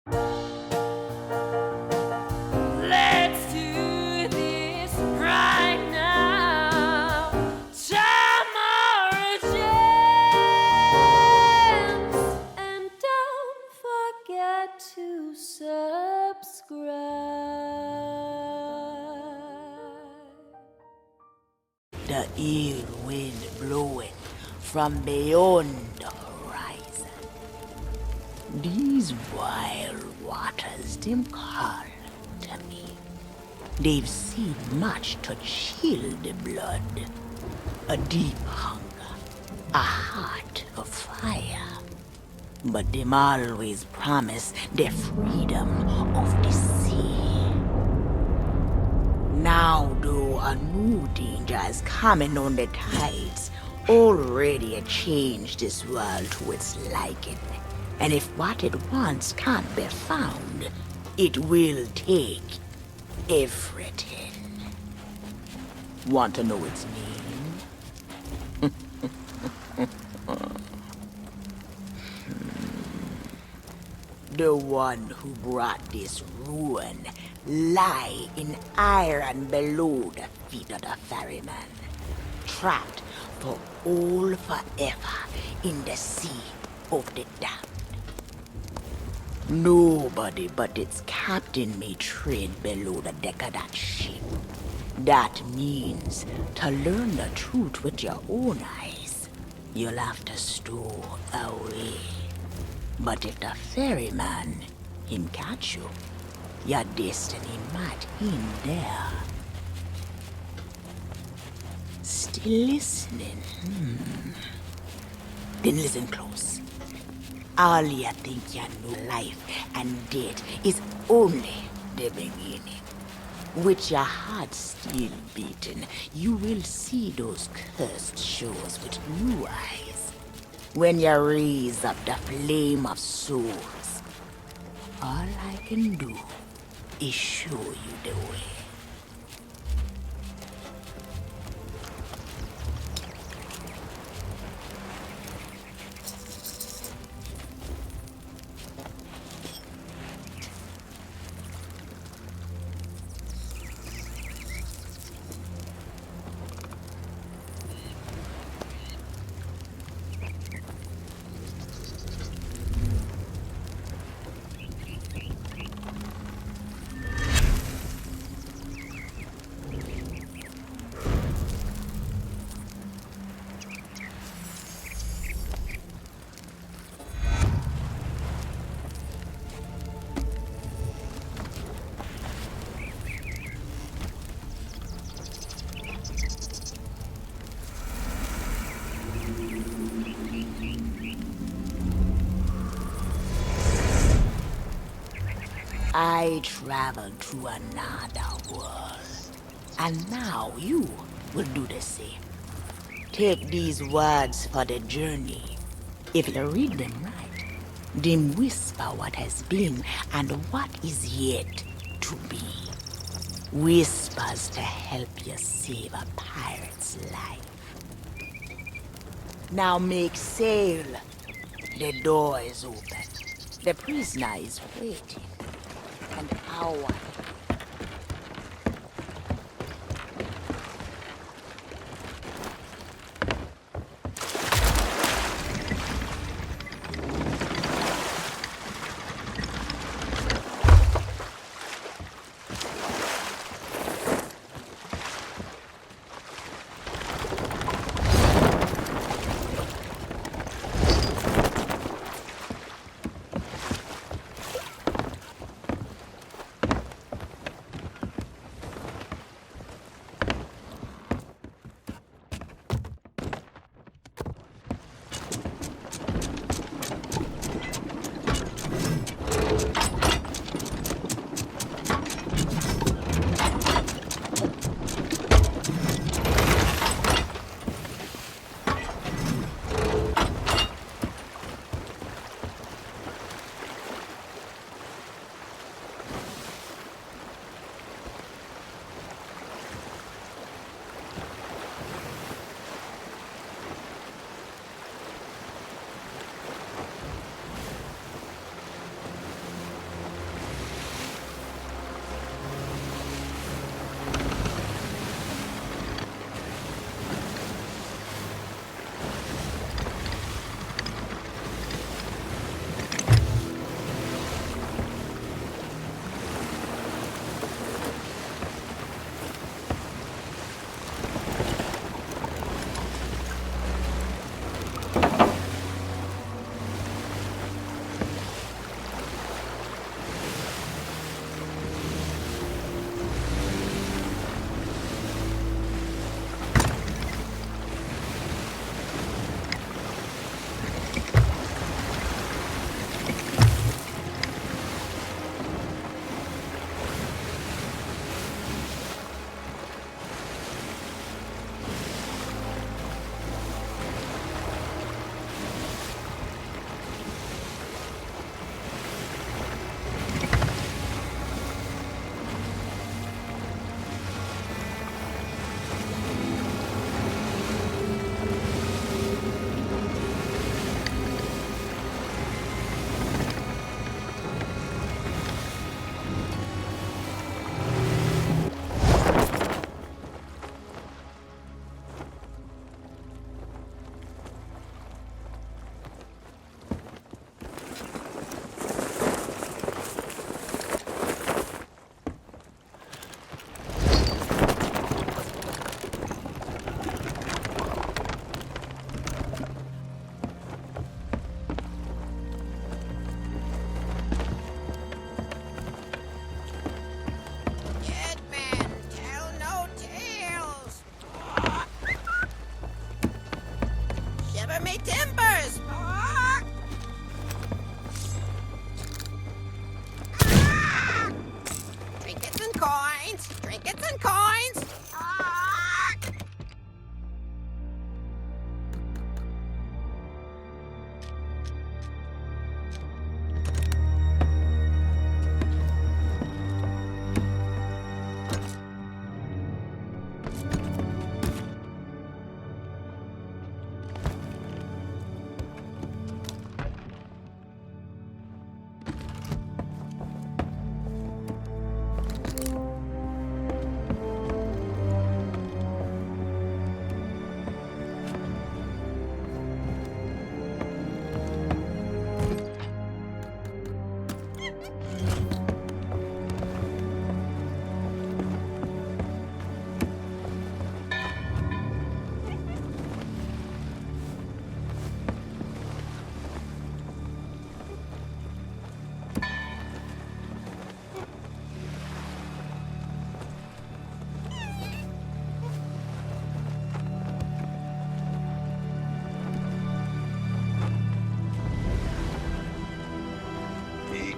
Let's do this right now. Tomorrow chance. And don't forget to subscribe. The ill wind blowing from beyond the horizon. These wild waters, them call to me. They've seen much to chill the blood. A deep hunger, a heart of fire. But them always promise the freedom of the sea. Now, though, a new danger is coming on the tides, already changed this world to its liking. And if what it wants can't be found, it will take everything. Want to know its name? The one who brought this ruin lie in iron below the feet of the ferryman, trapped for all forever in the sea of the damned. Nobody but its captain may tread below the deck of that ship. That means to learn the truth with your own eyes, you'll have to stow away. But if the ferryman, him catch you, your destiny might end there. Still listening? Then listen close. All you think you know, life and death is only the beginning. With your heart still beating, you will see those cursed shores with new eyes. When you raise up the flame of souls, all I can do is show you the way. I traveled to another world, and now you will do the same. Take these words for the journey. If you read them right, them whisper what has been and what is yet to be. Whispers to help you save a pirate's life. Now make sail. The door is open. The prisoner is waiting. And our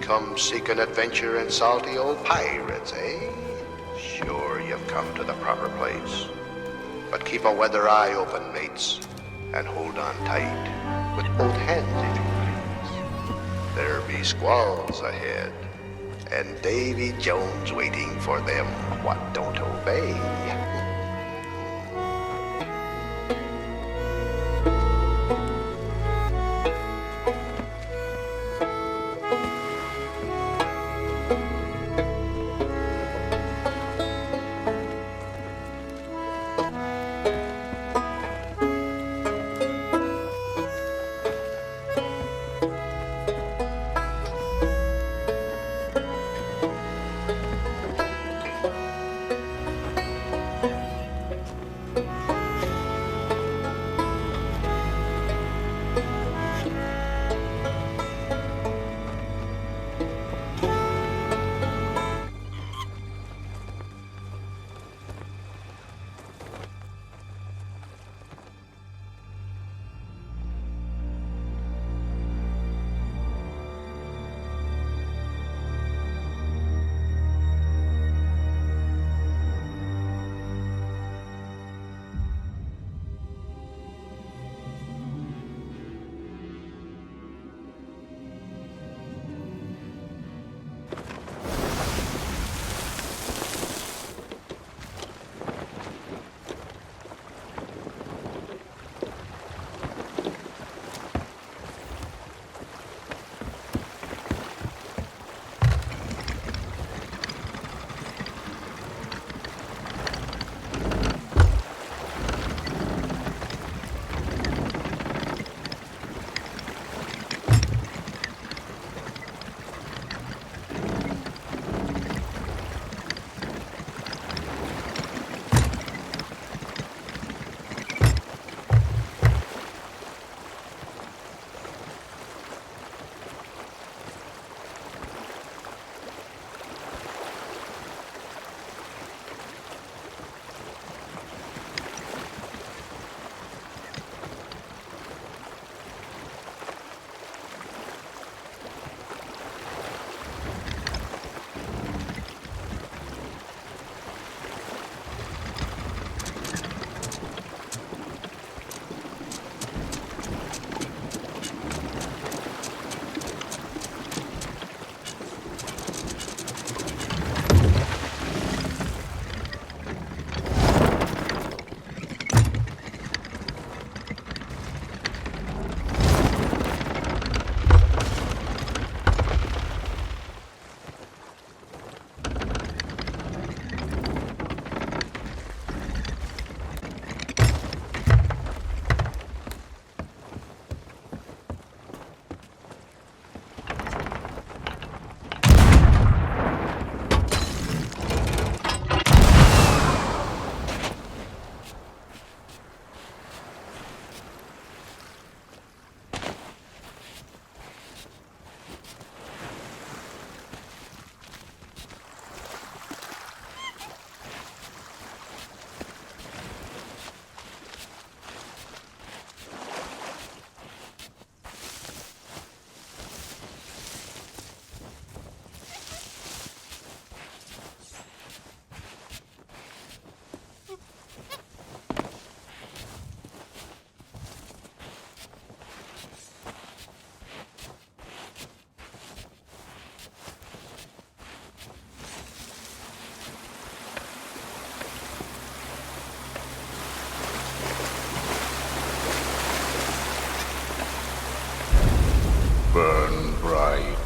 Come seeking adventure and salty old pirates, eh? Sure, you've come to the proper place. But keep a weather eye open, mates, and hold on tight, with both hands if you please. There be squalls ahead, and Davy Jones waiting for them what don't obey.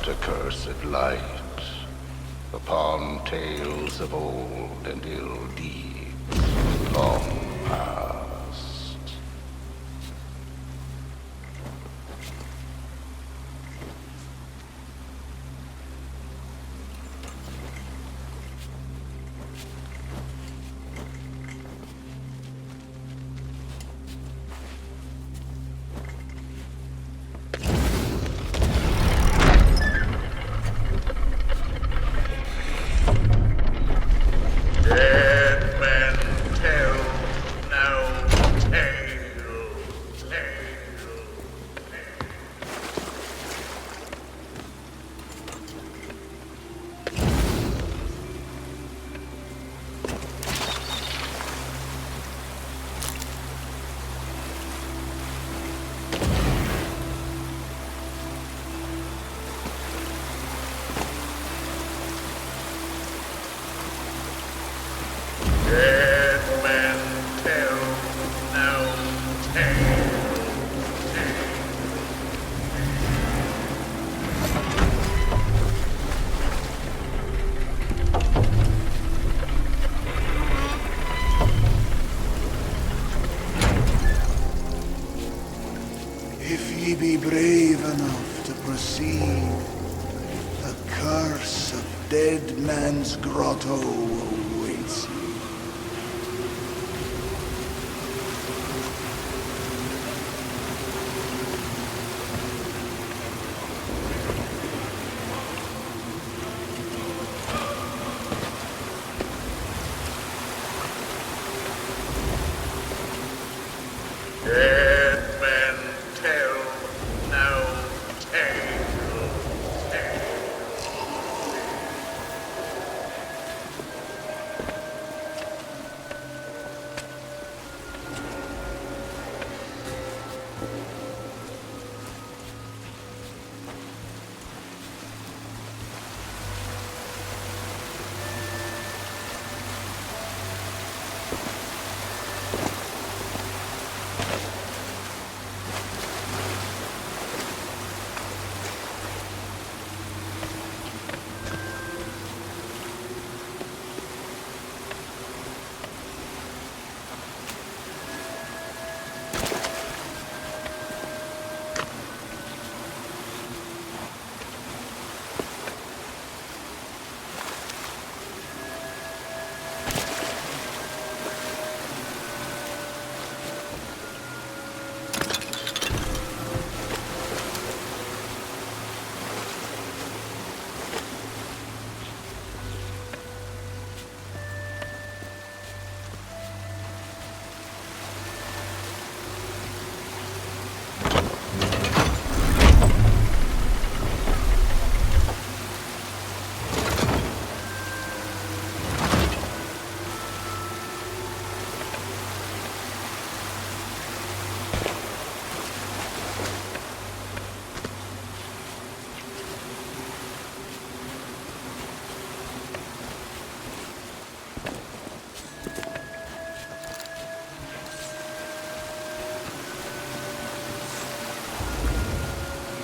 Accursed light upon tales of old and ill deeds long past. Dead Man's Grotto awaits you. Dead men tell no tale.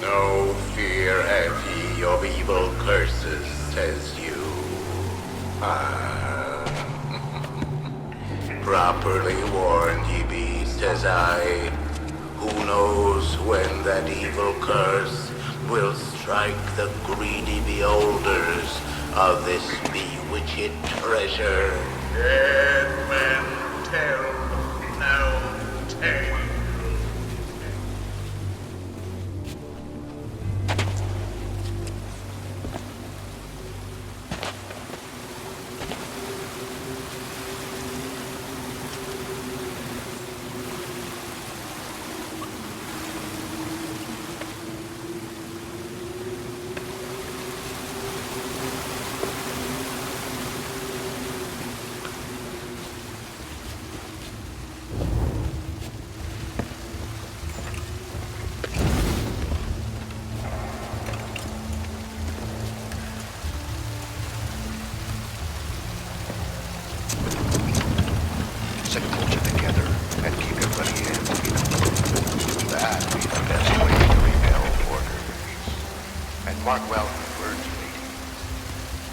No fear have ye of evil curses, says you. Properly warned ye be, says I. Who knows when that evil curse will strike the greedy beholders of this bewitched treasure? Dead men tell no tale. Sit closer together and keep your bloody hands clean. That be the best way to repel orders. And mark well the words, ladies.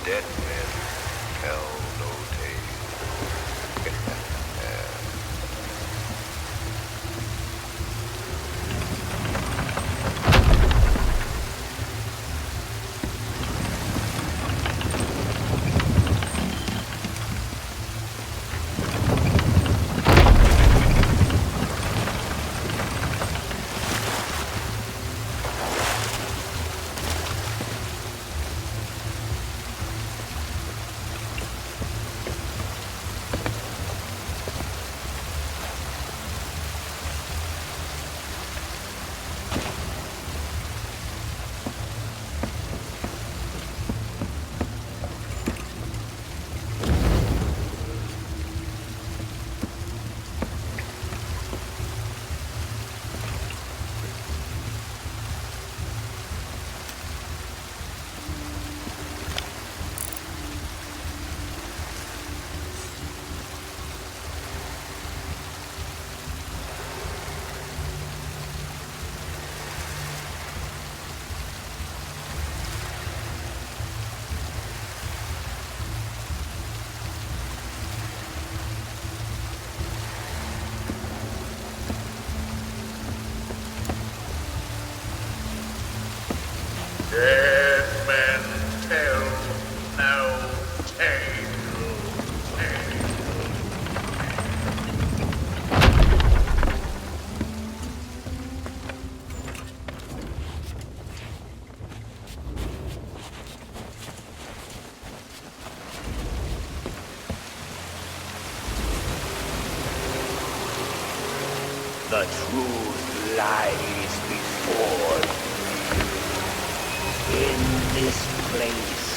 Dead men tell no tale. The truth lies before you. In this place,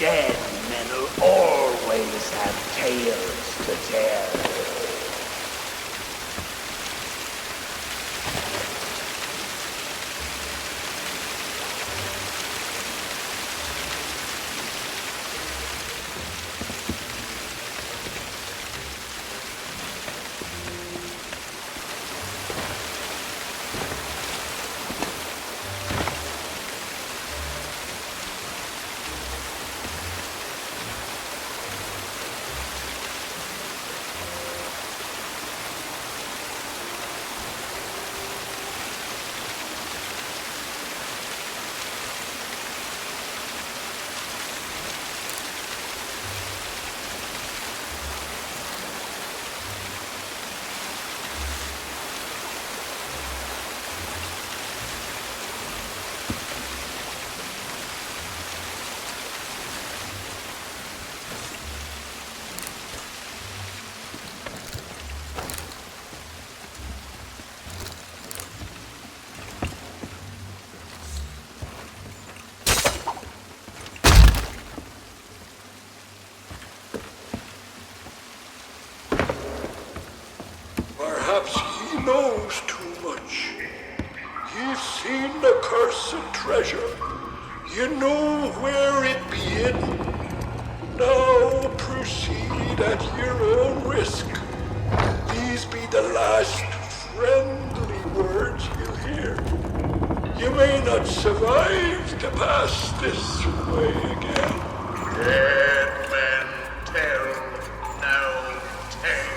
dead men'll always have tales to tell. Perhaps he knows too much. He's seen the cursed treasure. You know where it be hidden. Now proceed at your own risk. These be the last friendly words you'll hear. You may not survive to pass this way again. Dead men tell no tale.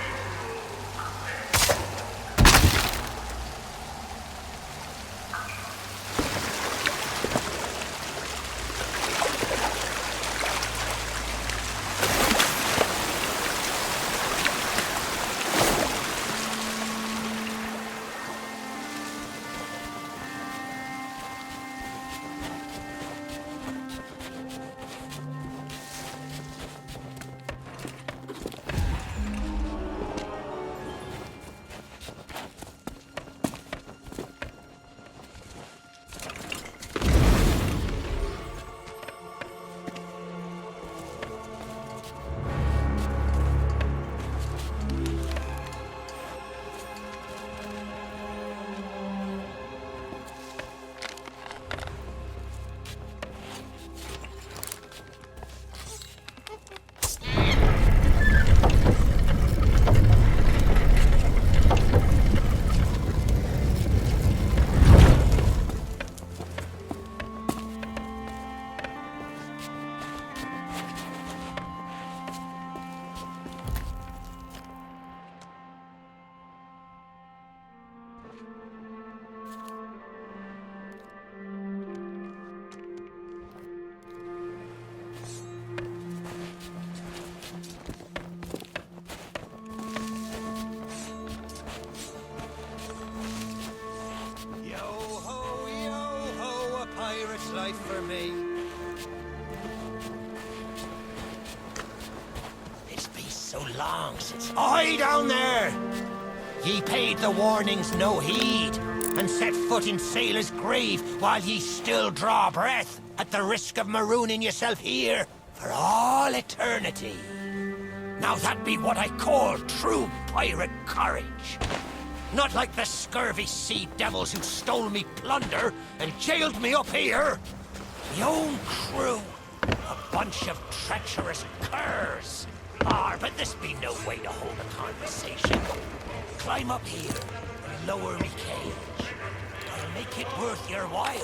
Life for me. It's been so long since... Oi, down there! Ye paid the warnings no heed, and set foot in sailor's grave while ye still draw breath, at the risk of marooning yourself here for all eternity. Now that be what I call true pirate courage. Not like the scurvy sea devils who stole me plunder and jailed me up here. My own crew. A bunch of treacherous curs. But this be no way to hold a conversation. Climb up here and lower me cage. I'll make it worth your while.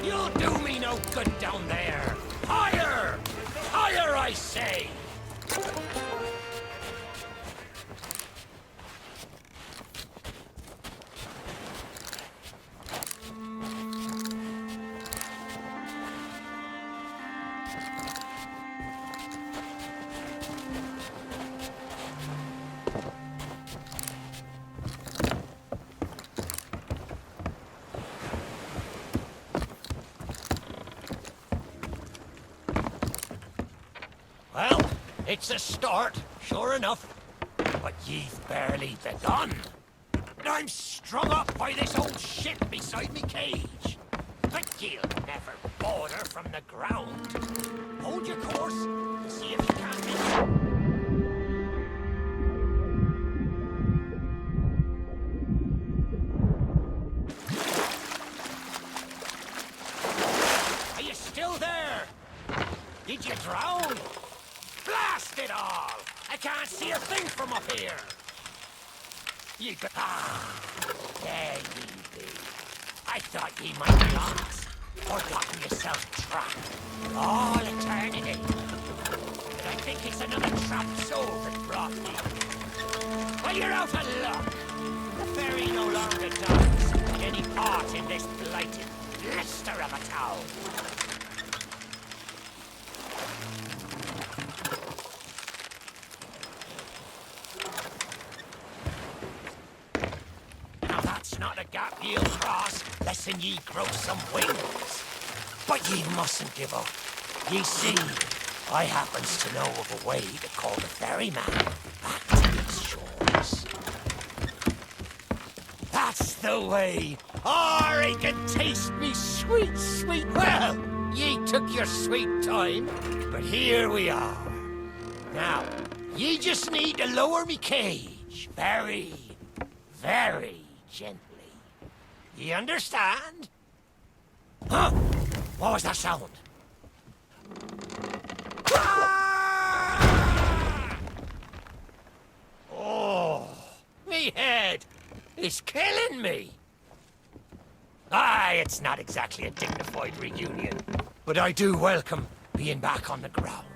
You'll do me no good down there. Higher! Higher, I I say! Well, it's a start, sure enough. But ye've barely begun. I'm strung up by this old shit beside me cage. But ye'll never border from the ground. Hold your course and see if you can't be... Are you still there? Did you drown? Blast it all! I can't see a thing from up here! You got... Ah! There ye be. I thought ye might be lost, or gotten yourself trapped. All eternity. But I think it's another trapped soul that brought me. Well, you're out of luck. The ferry no longer does any part in this blighted blister of a town. Not a gap ye'll cross, less'n ye grow some wings. But ye mustn't give up. Ye see, I happens to know of a way to call the ferryman back to these shores. That's the way. Or he can taste me sweet, sweet... Well, ye took your sweet time, but here we are. Now, ye just need to lower me cage. Very, very gently. You understand? Huh? What was that sound? Ah! Oh, me head is killing me. Aye, it's not exactly a dignified reunion, but I do welcome being back on the ground.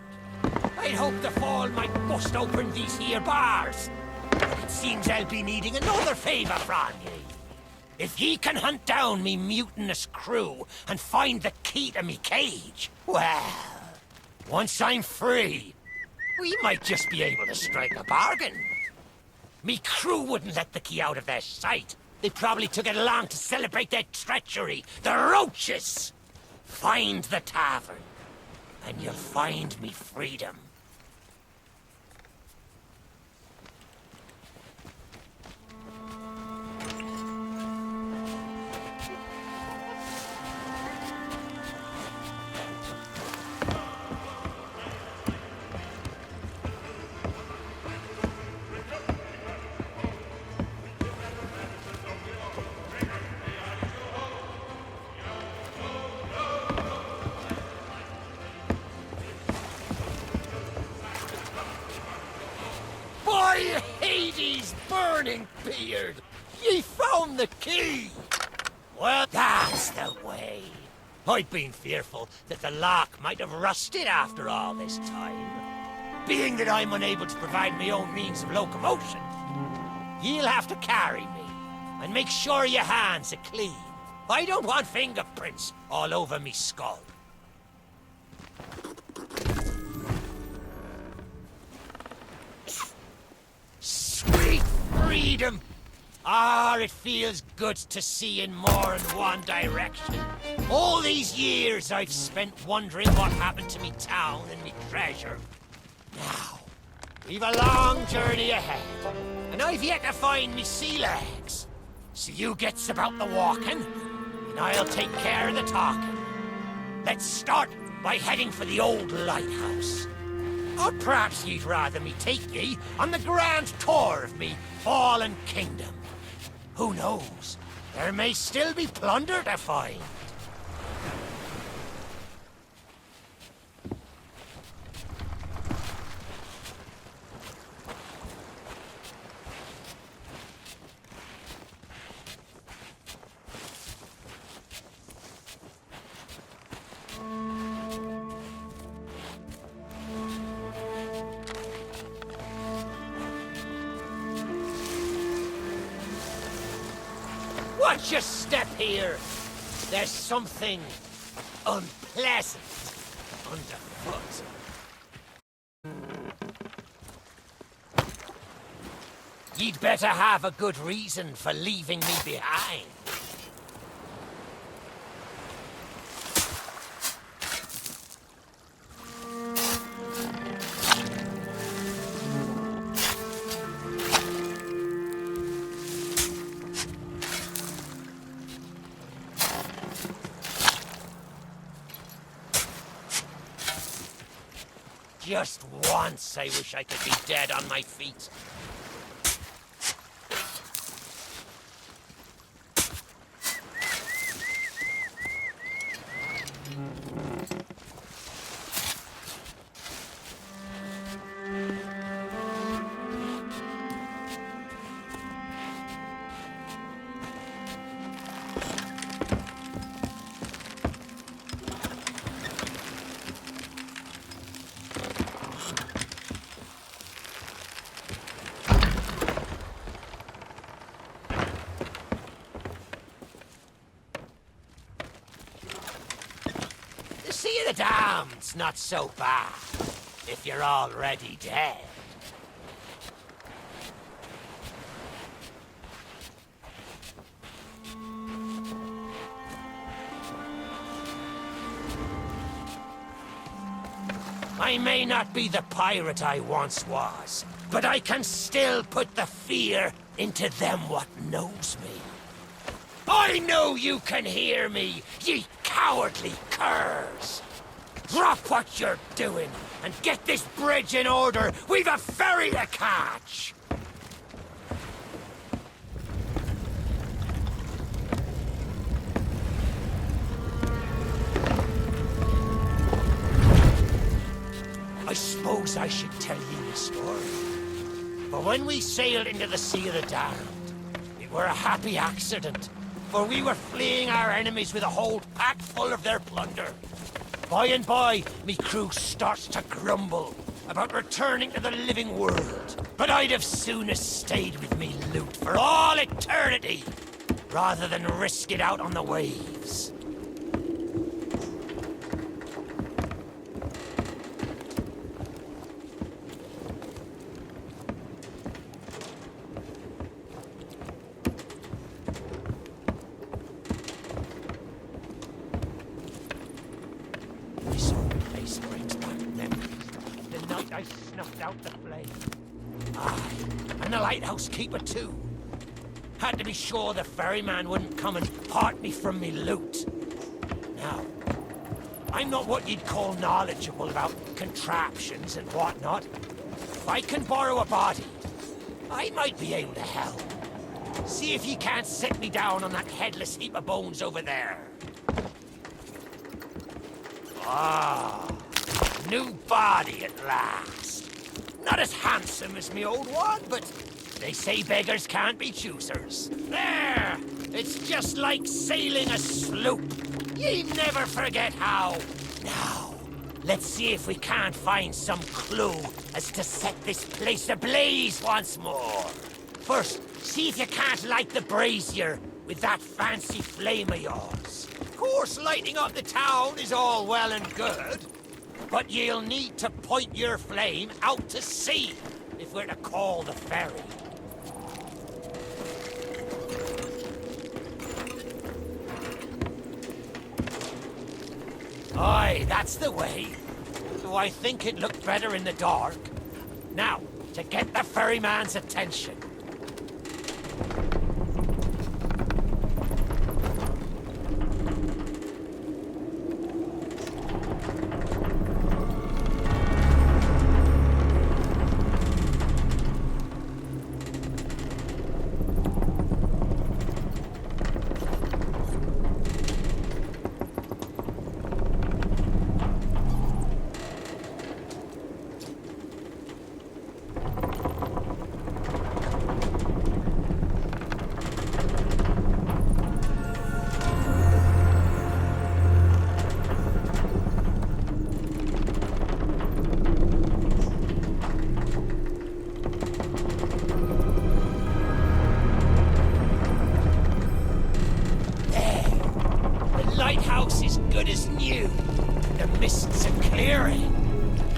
I'd hoped the fall might bust open these here bars. It seems I'll be needing another favour from ye. If ye can hunt down me mutinous crew and find the key to me cage, well, once I'm free, we might just be able to strike a bargain. Me crew wouldn't let the key out of their sight. They probably took it along to celebrate their treachery. The roaches! Find the tavern, and you'll find me freedom. By Hades' burning beard! Ye found the key! Well, that's the way. I'd been fearful that the lock might have rusted after all this time. Being that I'm unable to provide my own means of locomotion, you'll have to carry me, and make sure your hands are clean. I don't want fingerprints all over me skull. Sweet freedom! Ah, it feels good to see in more than one direction. All these years I've spent wondering what happened to me town and me treasure. Now, we've a long journey ahead, and I've yet to find me sea legs. So you gets about the walking, and I'll take care of the talking. Let's start by heading for the old lighthouse. Or perhaps you'd rather me take ye on the grand tour of me fallen kingdom. Who knows? There may still be plunder to find. Watch your step here. There's something unpleasant underfoot. You'd better have a good reason for leaving me behind. Just once, I wish I could be dead on my feet. See the damned's not so bad, if you're already dead. I may not be the pirate I once was, but I can still put the fear into them what knows me. I know you can hear me, ye cowardly curs! Drop what you're doing and get this bridge in order. We've a ferry to catch! I suppose I should tell you the story. But when we sailed into the Sea of the Damned, it were a happy accident. For we were fleeing our enemies with a whole pack full of their plunder. By and by, me crew starts to grumble about returning to the living world. But I'd have sooner stayed with me loot for all eternity, rather than risk it out on the waves. I snuffed out the flame. Aye, and the lighthouse keeper too. Had to be sure the ferryman wouldn't come and part me from me loot. Now, I'm not what you'd call knowledgeable about contraptions and whatnot. If I can borrow a body, I might be able to help. See if you can't set me down on that headless heap of bones over there. Ah. New body at last. Not as handsome as me old one, but they say beggars can't be choosers. There! It's just like sailing a sloop. Ye never forget how. Now, let's see if we can't find some clue as to set this place ablaze once more. First, see if you can't light the brazier with that fancy flame of yours. Of course, lighting up the town is all well and good, but you'll need to point your flame out to sea if we're to call the ferry. Aye, that's the way. Though I think it looked better in the dark. Now, to get the ferryman's attention. lighthouse is good as new. The mists are clearing.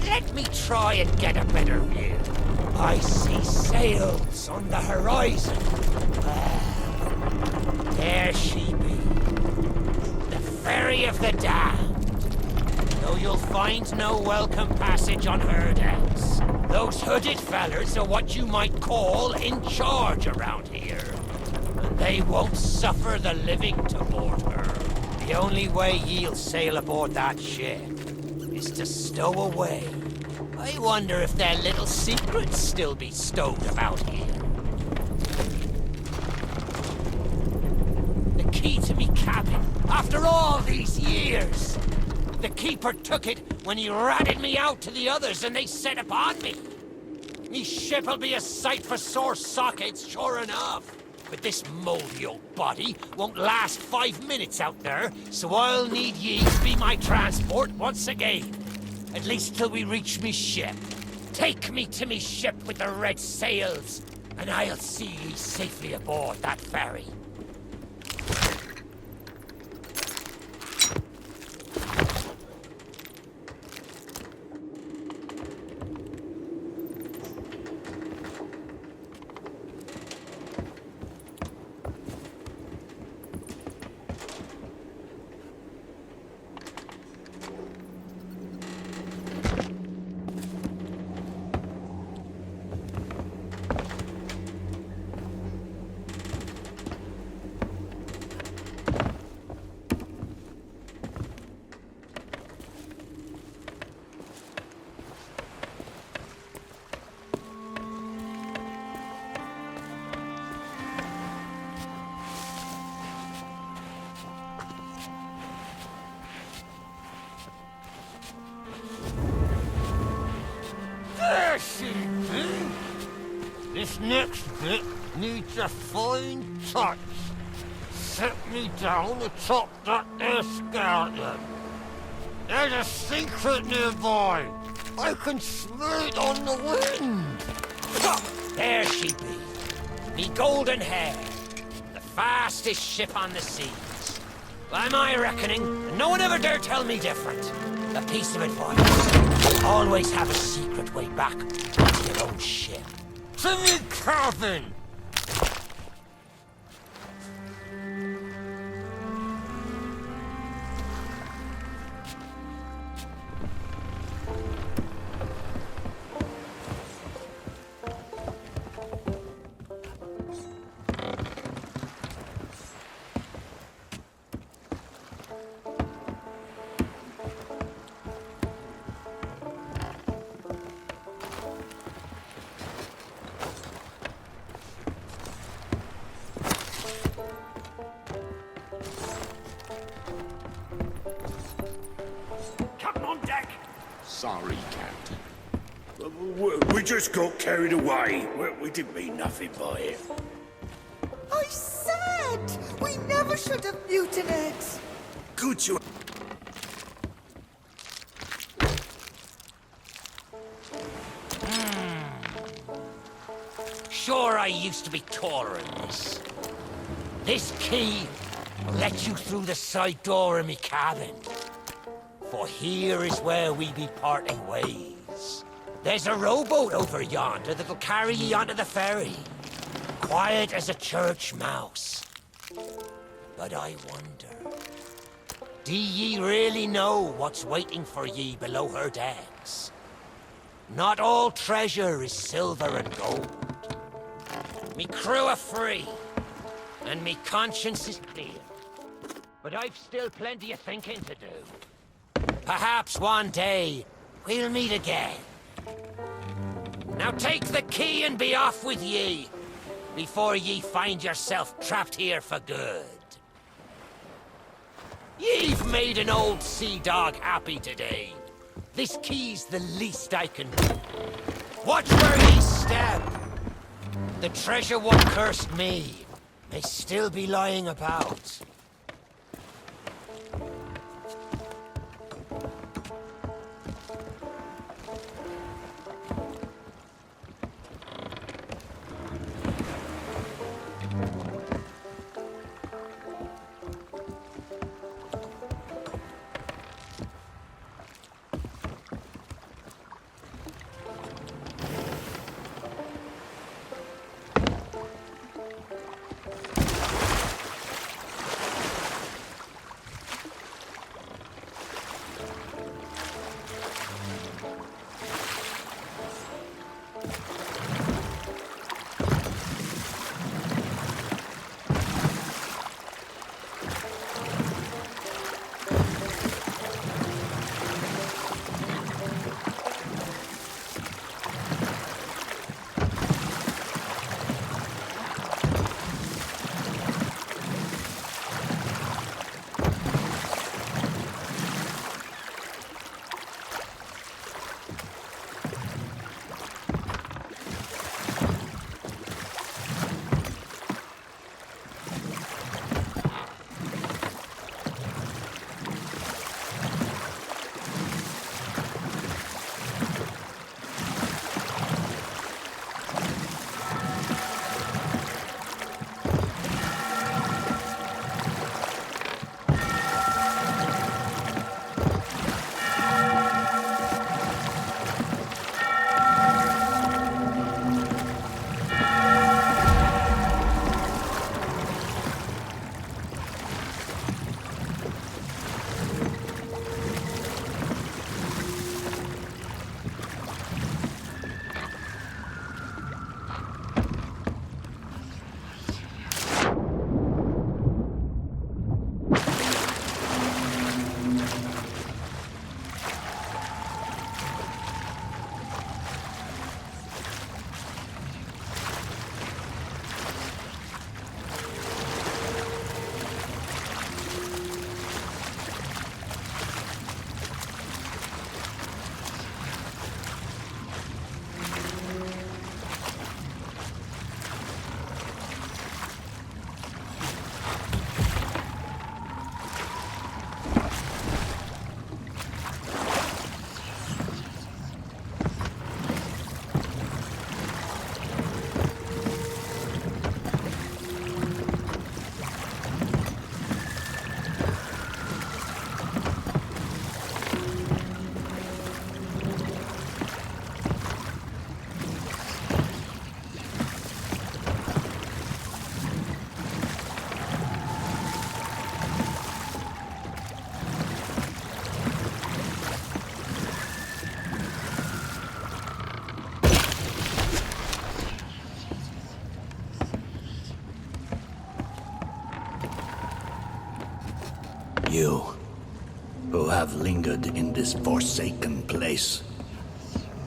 Let me try and get a better view. I see sails on the horizon. Well, there she be. The ferry of the damned. Though you'll find no welcome passage on her decks. Those hooded fellers are what you might call in charge around here. And they won't suffer the living to board her. The only way ye'll sail aboard that ship is to stow away. I wonder if their little secrets still be stowed about here. The key to me cabin, after all these years. The keeper took it when he ratted me out to the others and they set upon me. Me ship'll be a sight for sore sockets, sure enough. But this moldy old body won't last 5 minutes out there, so I'll need ye to be my transport once again. At least till we reach me ship. Take me to me ship with the red sails, and I'll see ye safely aboard that ferry. This next bit needs a fine touch. Set me down atop that there skeleton. There's a secret nearby. I can smell it on the wind. There she be. Me golden hair. The fastest ship on the seas. By my reckoning, no one ever dare tell me different. A piece of advice. Always have a secret way back to your own ship. To me cabin! Sorry, Captain. We just got carried away. We didn't mean nothing by it. I said we never should have mutinied. Good you... Sure, I used to be taller than this. This key will let you through the side door of me cabin. For here is where we be parting ways. There's a rowboat over yonder that'll carry ye onto the ferry. Quiet as a church mouse. But I wonder, do ye really know what's waiting for ye below her decks? Not all treasure is silver and gold. Me crew are free, and me conscience is clear. But I've still plenty of thinking to do. Perhaps one day, we'll meet again. Now take the key and be off with ye, before ye find yourself trapped here for good. Ye've made an old sea dog happy today. This key's the least I can do. Watch where ye step. The treasure what cursed me may still be lying about. You, who have lingered in this forsaken place,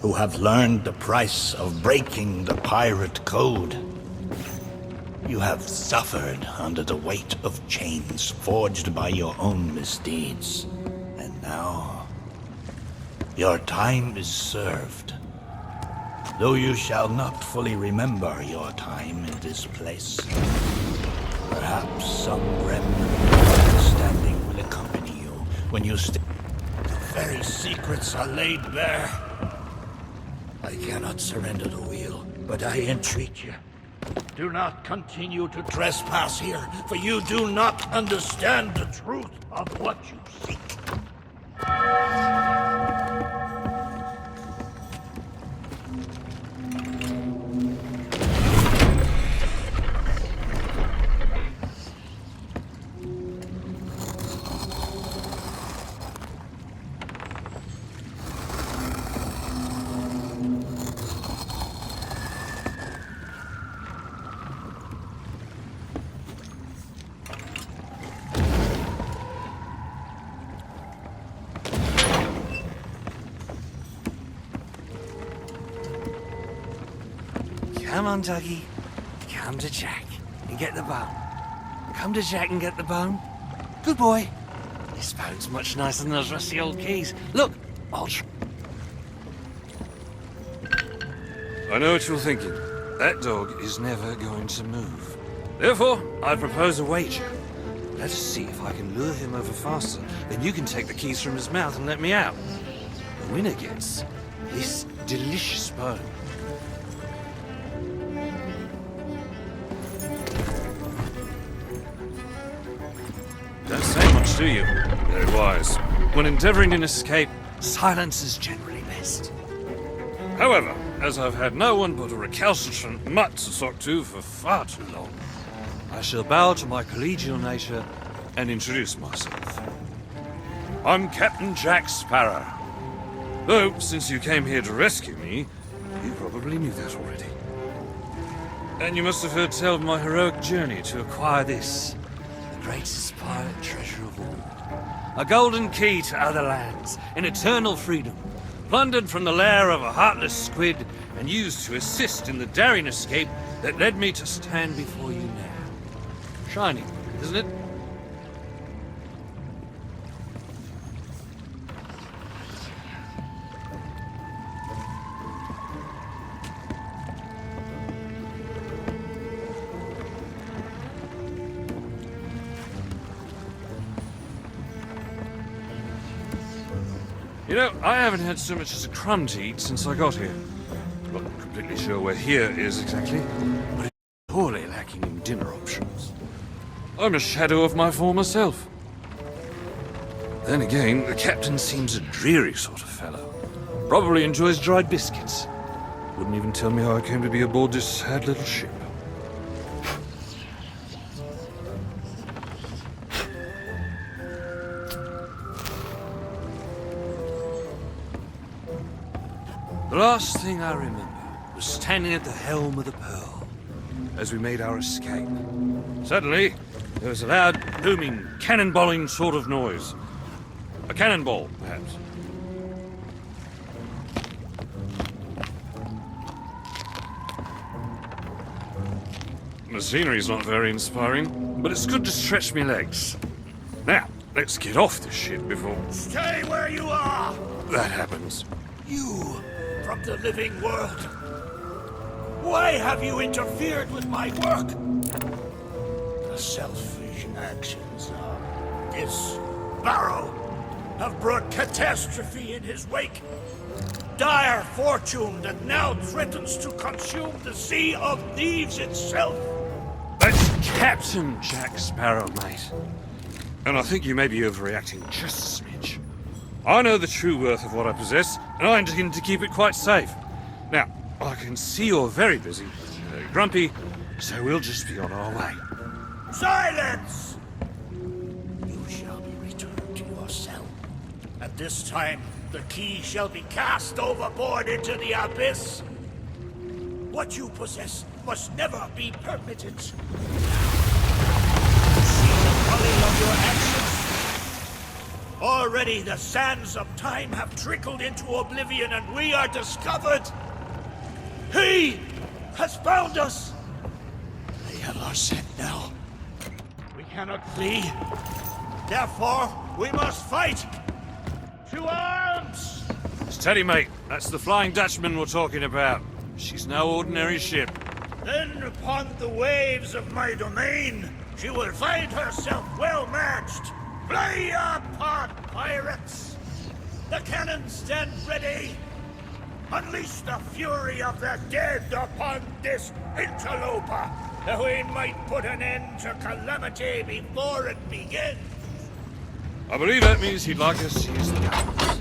who have learned the price of breaking the pirate code. You have suffered under the weight of chains forged by your own misdeeds. And now, your time is served. Though you shall not fully remember your time in this place, perhaps some remnant of understanding will accompany you when you the very secrets are laid bare. I cannot surrender the wheel, but I entreat you. Do not continue to trespass here, for you do not understand the truth of what you seek. Come on, Dougie. Come to Jack and get the bone. Come to Jack and get the bone. Good boy. This bone's much nicer than those rusty old keys. Look, I'll try. I know what you're thinking. That dog is never going to move. Therefore, I propose a wager. Let us see if I can lure him over faster. Then you can take the keys from his mouth and let me out. The winner gets this delicious bone. Don't say much, do you? Very wise. When endeavoring an escape, silence is generally best. However, as I've had no one but a recalcitrant mutt to talk to for far too long, I shall bow to my collegial nature and introduce myself. I'm Captain Jack Sparrow. Though, since you came here to rescue me, you probably knew that already. And you must have heard tell of my heroic journey to acquire this, the greatest pirate treasure of all. A golden key to other lands, in eternal freedom, plundered from the lair of a heartless squid and used to assist in the daring escape that led me to stand before you now. Shining, isn't it? You know, I haven't had so much as a crumb to eat since I got here. Not completely sure where here is exactly, but it's poorly lacking in dinner options. I'm a shadow of my former self. Then again, the captain seems a dreary sort of fellow. Probably enjoys dried biscuits. Wouldn't even tell me how I came to be aboard this sad little ship. The last thing I remember was standing at the helm of the Pearl as we made our escape. Suddenly, there was a loud, booming, cannonballing sort of noise. A cannonball, perhaps. The scenery's not very inspiring, but it's good to stretch my legs. Now, let's get off this ship before... Stay where you are! that happens. You, from the living world. Why have you interfered with my work? The selfish actions of this Barrow have brought catastrophe in his wake. Dire fortune that now threatens to consume the Sea of Thieves itself. That's Captain Jack Sparrow, mate. And I think you may be overreacting just a smidge. I know the true worth of what I possess, and I intend to keep it quite safe. Now, I can see you're very busy, very grumpy, so we'll just be on our way. Silence! You shall be returned to your cell. At this time, the key shall be cast overboard into the abyss. What you possess must never be permitted. See the folly of your actions, Already the sands of time have trickled into oblivion and we are discovered. He has found us. They have our scent now. We cannot flee. Therefore, we must fight. To arms! Steady, mate. That's the Flying Dutchman we're talking about. She's no ordinary ship. Then upon the waves of my domain, she will find herself well matched. Play your part, pirates! The cannons stand ready. Unleash the fury of the dead upon this interloper, that we might put an end to calamity before it begins. I believe that means he'd like us to use the guns.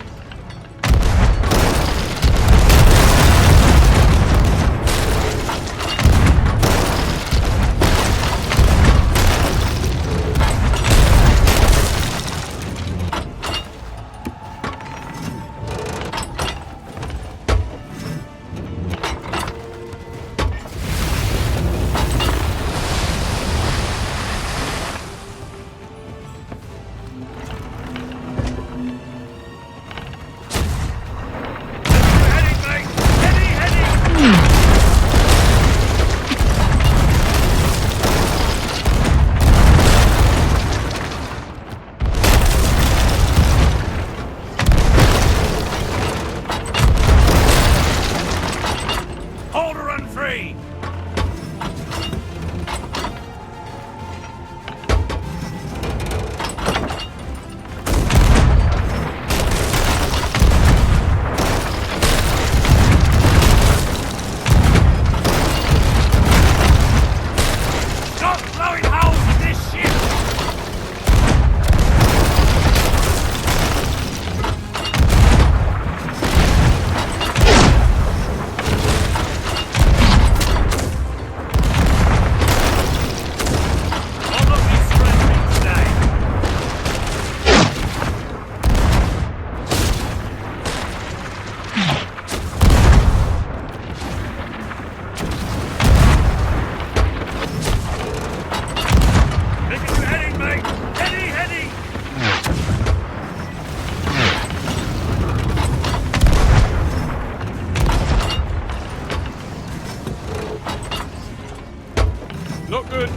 Not good.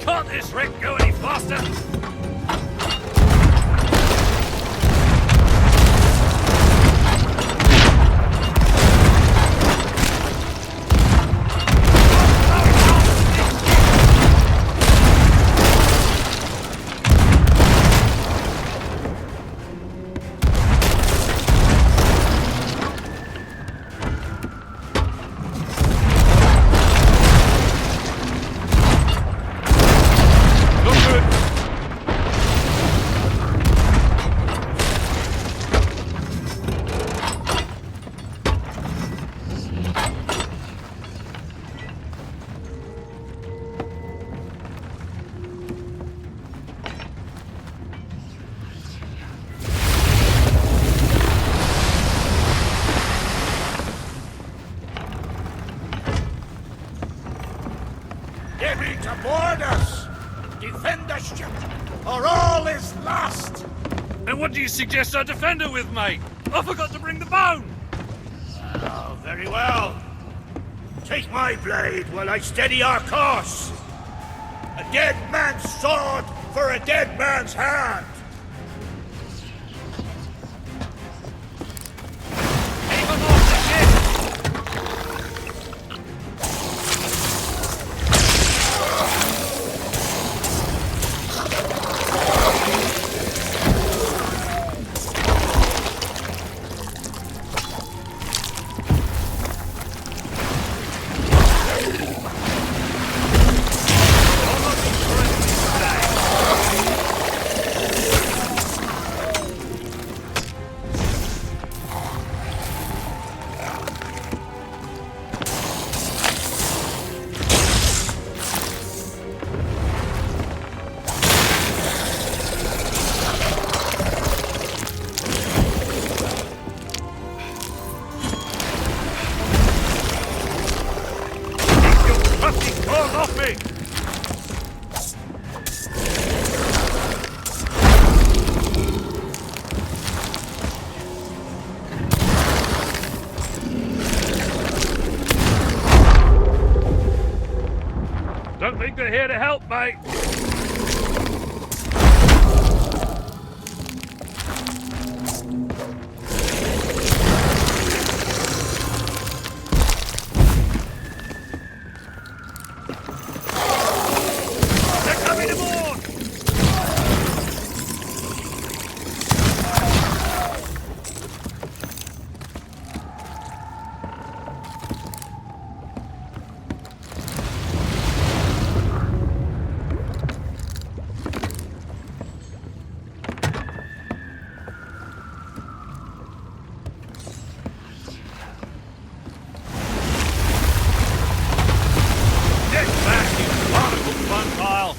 Can't this wreck go any faster? Aboard us! Defend the ship, or all is lost! And what do you suggest I defend her with, mate? I forgot to bring the bone! Oh, very well. Take my blade while I steady our course. A dead man's sword for a dead man's hand. off me! Don't think they're here to help, mate. They're coming aboard! Get back, you barnacle fun pile!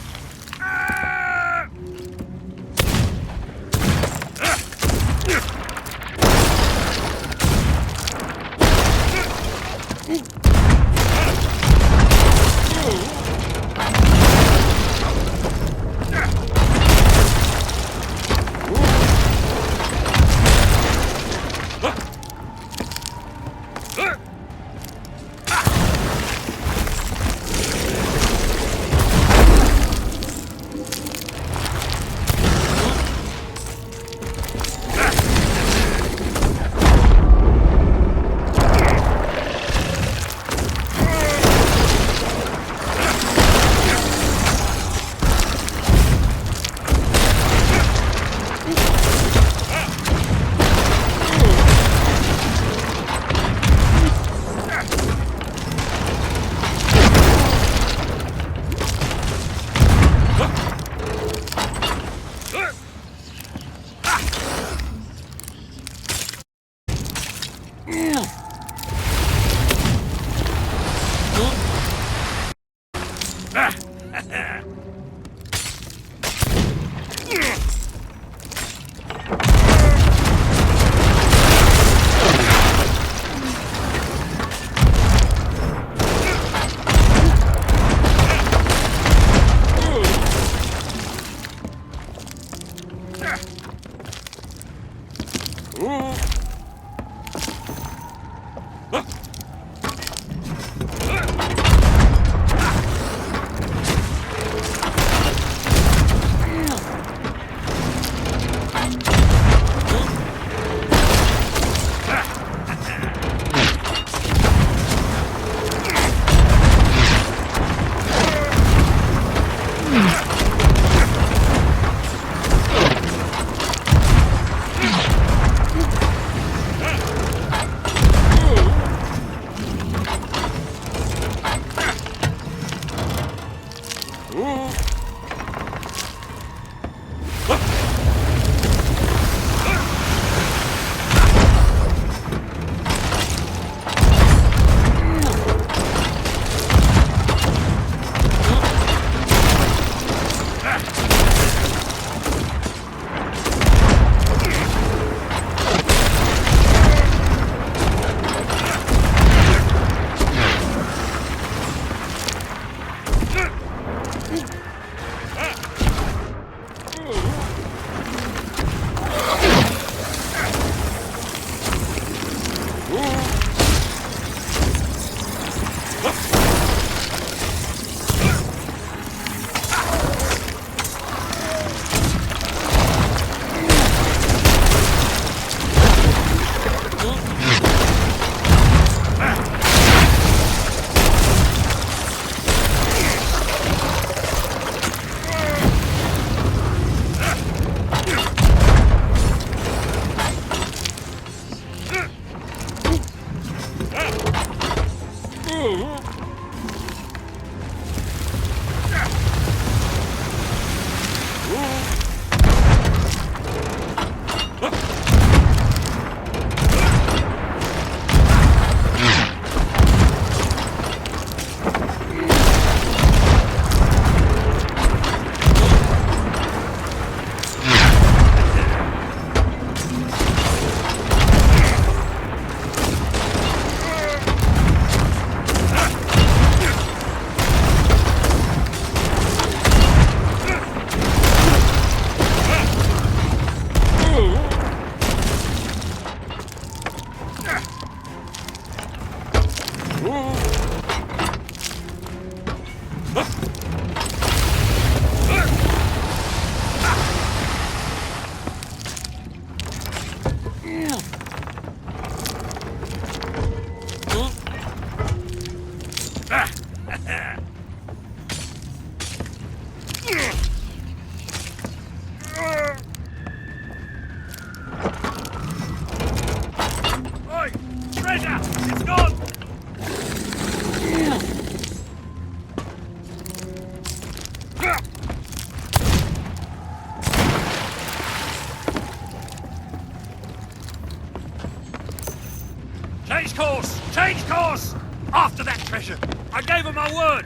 course! Change course! After that treasure! I gave her my word!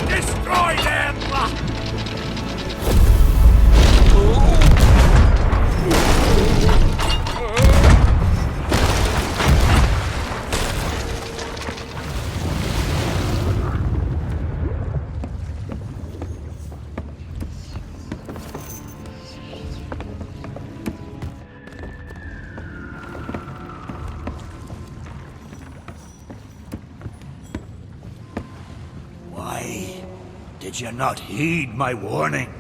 Destroy them! Why did you not heed my warning?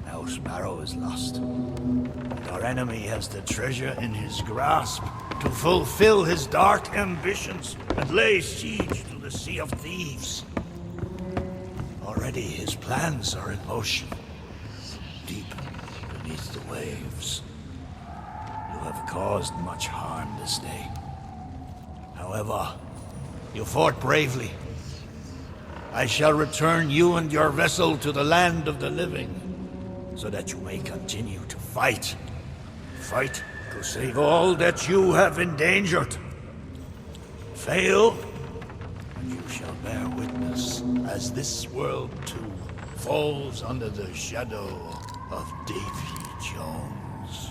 Now Sparrow is lost, and our enemy has the treasure in his grasp to fulfill his dark ambitions and lay siege to the Sea of Thieves. Already his plans are in motion, deep beneath the waves. You have caused much harm this day. However, you fought bravely. I shall return you and your vessel to the land of the living, so that you may continue to fight. Fight to save all that you have endangered. Fail, and you shall bear witness as this world too falls under the shadow of Davy Jones.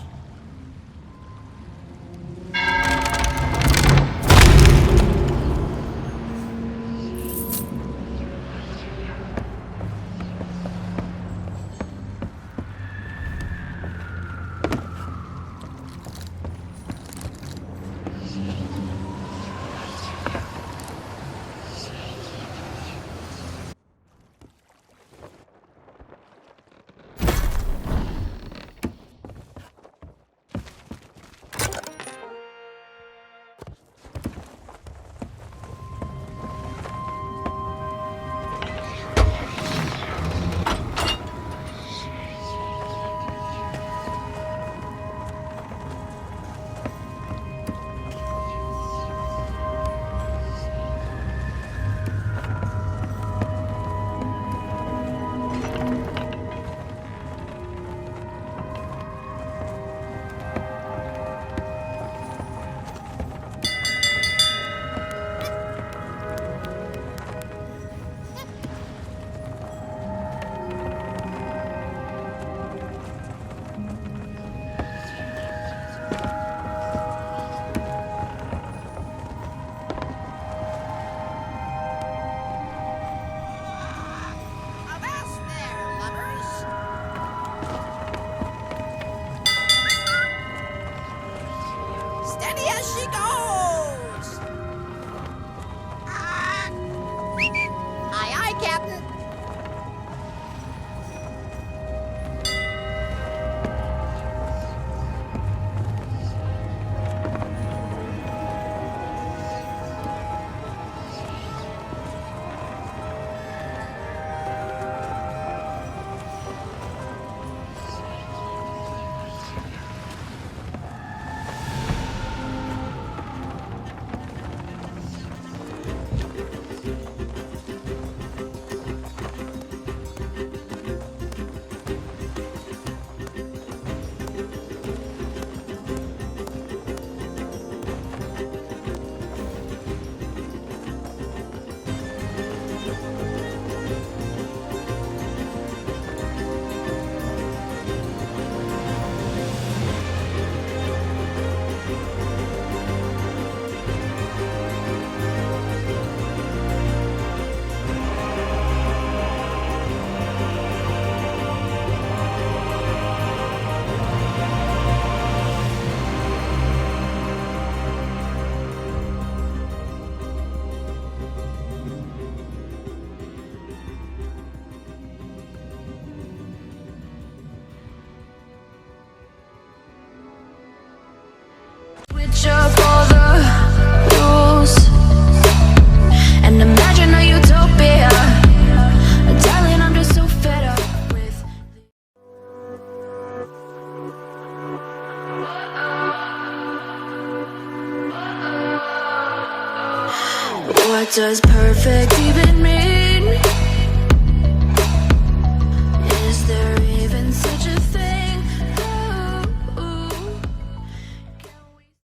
What does perfect even mean?